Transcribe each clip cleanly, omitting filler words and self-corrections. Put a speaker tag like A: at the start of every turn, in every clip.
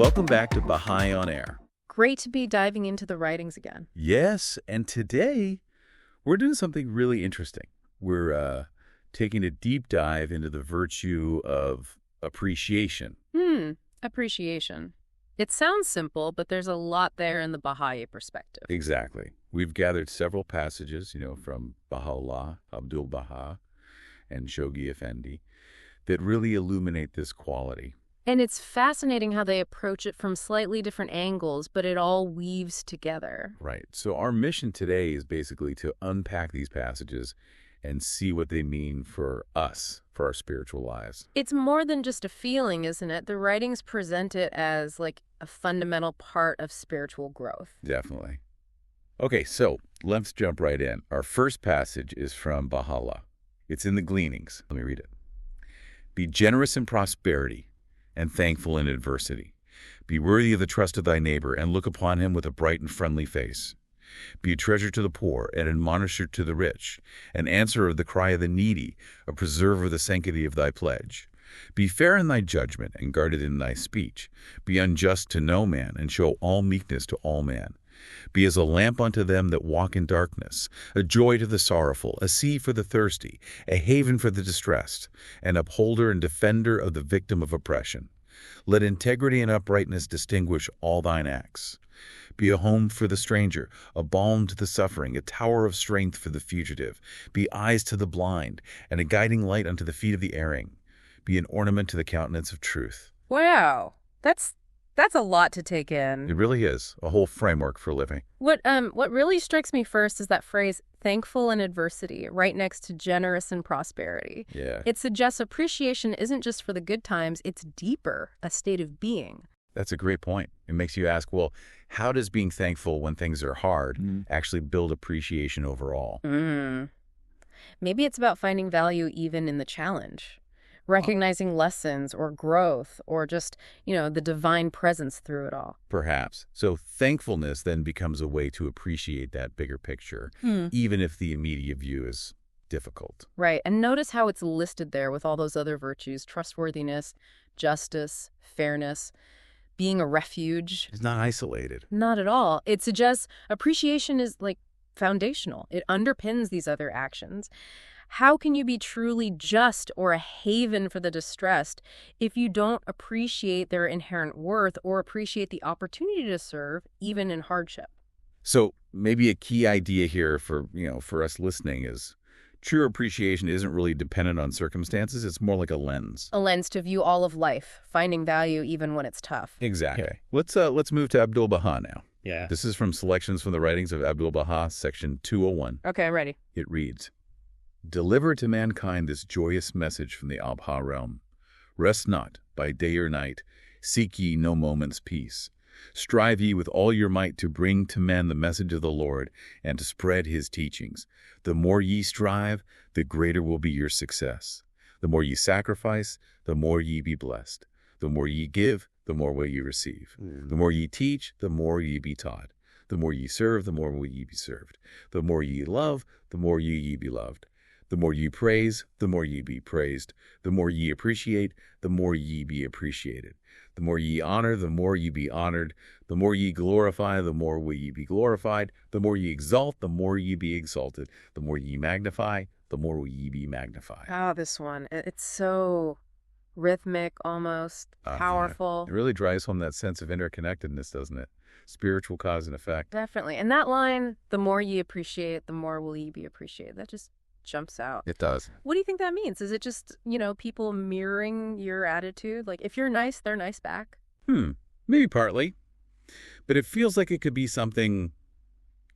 A: Welcome back to Baha'i on Air.
B: Great to be diving into the writings again.
A: Yes, and today we're doing something really interesting. We're taking a deep dive into the virtue of appreciation.
B: Appreciation. It sounds simple, but there's a lot there in the Baha'i perspective.
A: Exactly. We've gathered several passages, from Bahá'u'lláh, Abdu'l-Bahá, and Shoghi Effendi that really illuminate this quality.
B: And it's fascinating how they approach it from slightly different angles, but it all weaves together.
A: Right. So our mission today is basically to unpack these passages and see what they mean for us, for our spiritual lives.
B: It's more than just a feeling, isn't it? The writings present it as like a fundamental part of spiritual growth.
A: Definitely. Okay, so let's jump right in. Our first passage is from Bahá'u'lláh. It's in the Gleanings. Let me read it. Be generous in prosperity and thankful in adversity. Be worthy of the trust of thy neighbor, and look upon him with a bright and friendly face. Be a treasure to the poor, and admonisher to the rich, an answerer of the cry of the needy, a preserver of the sanctity of thy pledge. Be fair in thy judgment, and guarded in thy speech. Be unjust to no man, and show all meekness to all man. Be as a lamp unto them that walk in darkness, a joy to the sorrowful, a sea for the thirsty, a haven for the distressed, an upholder and defender of the victim of oppression. Let integrity and uprightness distinguish all thine acts. Be a home for the stranger, a balm to the suffering, a tower of strength for the fugitive. Be eyes to the blind, and a guiding light unto the feet of the erring. Be an ornament to the countenance of truth.
B: Wow, that's a lot to take in.
A: It really is a whole framework for living.
B: What really strikes me first is that phrase, thankful in adversity, right next to generous in prosperity.
A: Yeah.
B: It suggests appreciation isn't just for the good times, it's deeper, a state of being.
A: That's a great point. It makes you ask, well, how does being thankful when things are hard actually build appreciation overall?
B: Maybe it's about finding value even in the challenge. Recognizing lessons or growth or just, the divine presence through it all.
A: Perhaps. So thankfulness then becomes a way to appreciate that bigger picture, even if the immediate view is difficult.
B: Right. And notice how it's listed there with all those other virtues: trustworthiness, justice, fairness, being a refuge.
A: It's not isolated.
B: Not at all. It suggests appreciation is foundational. It underpins these other actions. How can you be truly just or a haven for the distressed if you don't appreciate their inherent worth or appreciate the opportunity to serve, even in hardship?
A: So maybe a key idea here for us listening is true appreciation isn't really dependent on circumstances. It's more like a lens.
B: A lens to view all of life, finding value even when it's tough.
A: Exactly. Okay. Let's move to Abdu'l-Bahá now.
C: Yeah.
A: This is from selections from the writings of Abdu'l-Bahá, section 201.
B: Okay, ready.
A: It reads, Deliver to mankind this joyous message from the Abha realm. Rest not by day or night, seek ye no moment's peace. Strive ye with all your might to bring to men the message of the Lord and to spread his teachings. The more ye strive, the greater will be your success. The more ye sacrifice, the more ye be blessed. The more ye give, the more will ye receive. The more ye teach, the more ye be taught. The more ye serve, the more will ye be served. The more ye love, the more ye be loved. The more ye praise, the more ye be praised. The more ye appreciate, the more ye be appreciated. The more ye honor, the more ye be honored. The more ye glorify, the more will ye be glorified. The more ye exalt, the more ye be exalted. The more ye magnify, the more will ye be magnified.
B: Oh, this one. It's so rhythmic, almost powerful.
A: Yeah. It really drives home that sense of interconnectedness, doesn't it? Spiritual cause and effect.
B: Definitely. And that line, the more ye appreciate, the more will ye be appreciated. That just jumps out.
A: It does.
B: What do you think that means? Is it just, people mirroring your attitude? Like, if you're nice, they're nice back?
A: Maybe partly. But it feels like it could be something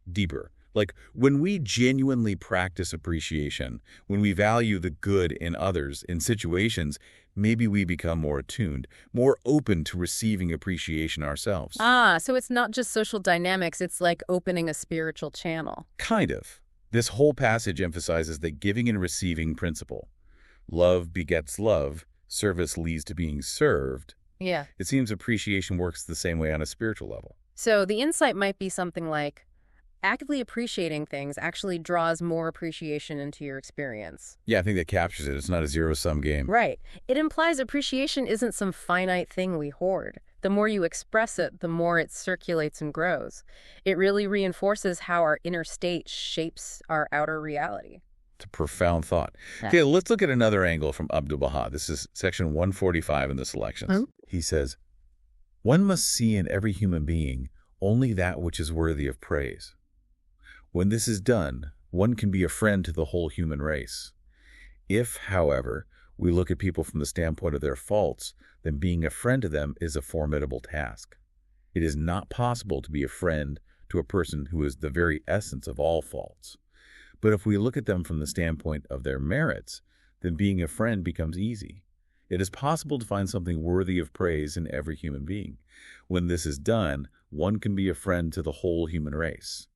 A: deeper. Like, when we genuinely practice appreciation, when we value the good in others, in situations, maybe we become more attuned, more open to receiving appreciation ourselves.
B: So it's not just social dynamics, it's like opening a spiritual channel.
A: Kind of. This whole passage emphasizes the giving and receiving principle. Love begets love, service leads to being served.
B: Yeah.
A: It seems appreciation works the same way on a spiritual level.
B: So the insight might be something like, actively appreciating things actually draws more appreciation into your experience.
A: Yeah, I think that captures it. It's not a zero-sum game.
B: Right. It implies appreciation isn't some finite thing we hoard, The more you express it, the more it circulates and grows. It really reinforces how our inner state shapes our outer reality.
A: It's a profound thought.
B: Yeah.
A: Okay, let's look at another angle from Abdu'l-Bahá. This is section 145 in the selections.
B: Oh.
A: He says, "One must see in every human being only that which is worthy of praise. When this is done, one can be a friend to the whole human race. If, however, we look at people from the standpoint of their faults, then being a friend to them is a formidable task. It is not possible to be a friend to a person who is the very essence of all faults. But if we look at them from the standpoint of their merits, then being a friend becomes easy. It is possible to find something worthy of praise in every human being. When this is done, one can be a friend to the whole human race.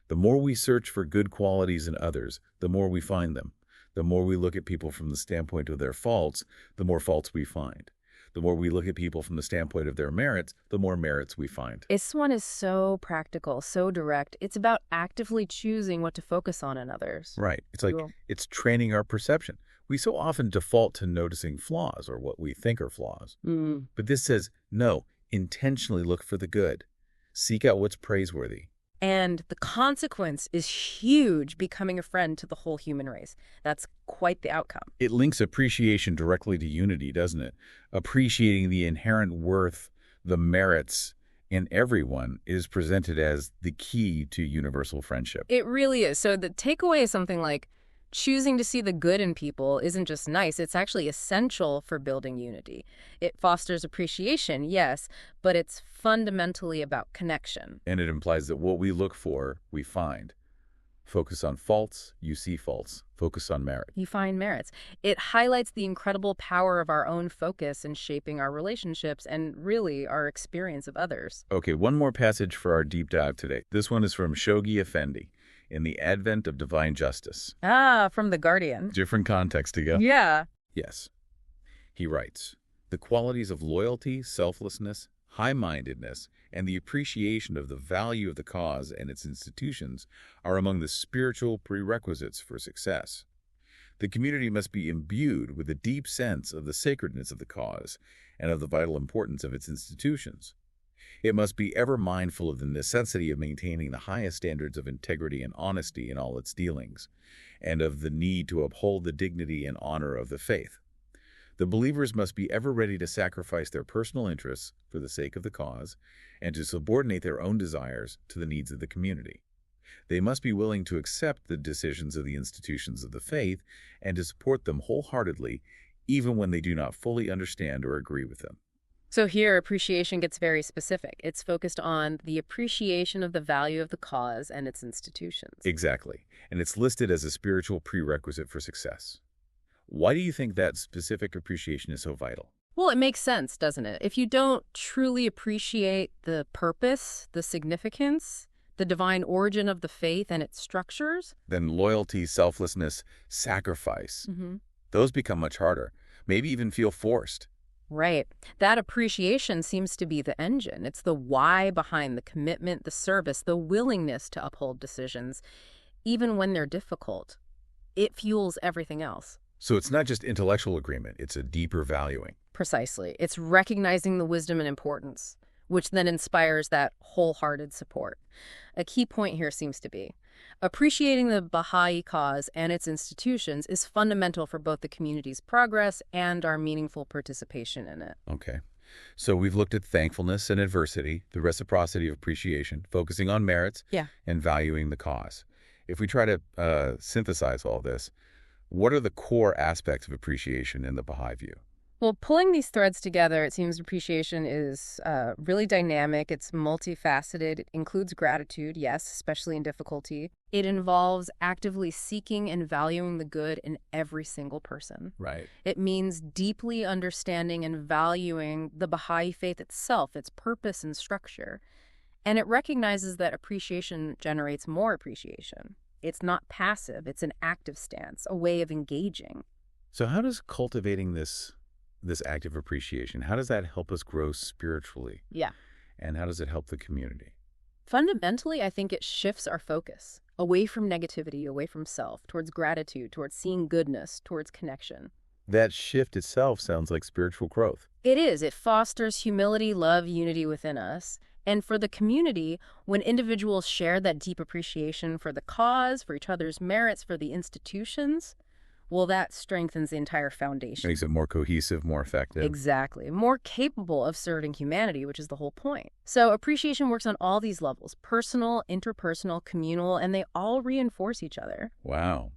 A: The more we search for good qualities in others, the more we find them. The more we look at people from the standpoint of their faults, the more faults we find. The more we look at people from the standpoint of their merits, the more merits we find."
B: This one is so practical, so direct. It's about actively choosing what to focus on in others.
A: Right. It's like it's training our perception. We so often default to noticing flaws or what we think are flaws. But this says, no, intentionally look for the good. Seek out what's praiseworthy.
B: And the consequence is huge, becoming a friend to the whole human race. That's quite the outcome.
A: It links appreciation directly to unity, doesn't it? Appreciating the inherent worth, the merits in everyone is presented as the key to universal friendship.
B: It really is. So the takeaway is something like choosing to see the good in people isn't just nice, it's actually essential for building unity. It fosters appreciation, yes, but it's fundamentally about connection.
A: And it implies that what we look for, we find. Focus on faults, you see faults. Focus on merit.
B: You find merits. It highlights the incredible power of our own focus in shaping our relationships and really our experience of others.
A: Okay, one more passage for our deep dive today. This one is from Shoghi Effendi in The Advent of Divine Justice.
B: Ah, from The Guardian.
A: Different context to go.
B: Yeah.
A: Yes. He writes, "The qualities of loyalty, selflessness, high-mindedness, and the appreciation of the value of the cause and its institutions are among the spiritual prerequisites for success. The community must be imbued with a deep sense of the sacredness of the cause and of the vital importance of its institutions. It must be ever mindful of the necessity of maintaining the highest standards of integrity and honesty in all its dealings, and of the need to uphold the dignity and honor of the faith. The believers must be ever ready to sacrifice their personal interests for the sake of the cause, and to subordinate their own desires to the needs of the community. They must be willing to accept the decisions of the institutions of the faith and to support them wholeheartedly, even when they do not fully understand or agree with them."
B: So here, appreciation gets very specific. It's focused on the appreciation of the value of the cause and its institutions.
A: Exactly. And it's listed as a spiritual prerequisite for success. Why do you think that specific appreciation is so vital?
B: Well, it makes sense, doesn't it? If you don't truly appreciate the purpose, the significance, the divine origin of the faith and its structures,
A: Then loyalty, selflessness, sacrifice, those become much harder, maybe even feel forced.
B: right, that appreciation seems to be the engine. It's the why behind the commitment, the service, the willingness to uphold decisions, even when they're difficult. It fuels everything else.
A: So it's not just intellectual agreement, it's a deeper valuing.
B: Precisely. It's recognizing the wisdom and importance, which then inspires that wholehearted support. A key point here seems to be appreciating the Baha'i cause and its institutions is fundamental for both the community's progress and our meaningful participation in it.
A: Okay. So we've looked at thankfulness and adversity, the reciprocity of appreciation, focusing on merits, and valuing the cause. If we try to synthesize all this, what are the core aspects of appreciation in the Baha'i view?
B: Well, pulling these threads together, it seems appreciation is really dynamic. It's multifaceted. It includes gratitude, yes, especially in difficulty. It involves actively seeking and valuing the good in every single person.
A: Right.
B: It means deeply understanding and valuing the Baha'i faith itself, its purpose and structure. And it recognizes that appreciation generates more appreciation. It's not passive. It's an active stance, a way of engaging.
A: So how does cultivating this active appreciation, how does that help us grow spiritually?
B: Yeah.
A: And how does it help the community?
B: Fundamentally, I think it shifts our focus away from negativity, away from self, towards gratitude, towards seeing goodness, towards connection.
A: That shift itself sounds like spiritual growth.
B: It is. It fosters humility, love, unity within us. And for the community, when individuals share that deep appreciation for the cause, for each other's merits, for the institutions, well, that strengthens the entire foundation.
A: Makes it more cohesive, more effective.
B: Exactly. More capable of serving humanity, which is the whole point. So appreciation works on all these levels: personal, interpersonal, communal, and they all reinforce each other.
A: Wow.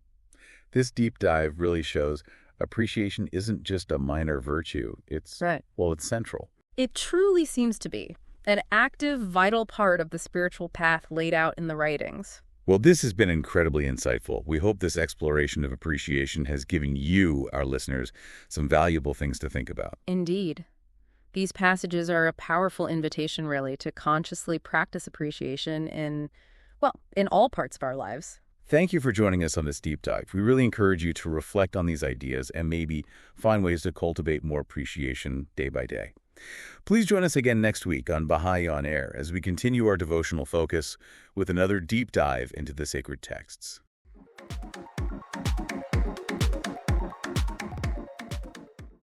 A: This deep dive really shows appreciation isn't just a minor virtue. It's,
B: Right.
A: well, it's central.
B: It truly seems to be an active, vital part of the spiritual path laid out in the writings.
A: Well, this has been incredibly insightful. We hope this exploration of appreciation has given you, our listeners, some valuable things to think about.
B: Indeed. These passages are a powerful invitation, really, to consciously practice appreciation in all parts of our lives.
A: Thank you for joining us on this deep dive. We really encourage you to reflect on these ideas and maybe find ways to cultivate more appreciation day by day. Please join us again next week on Baha'i On Air as we continue our devotional focus with another deep dive into the sacred texts.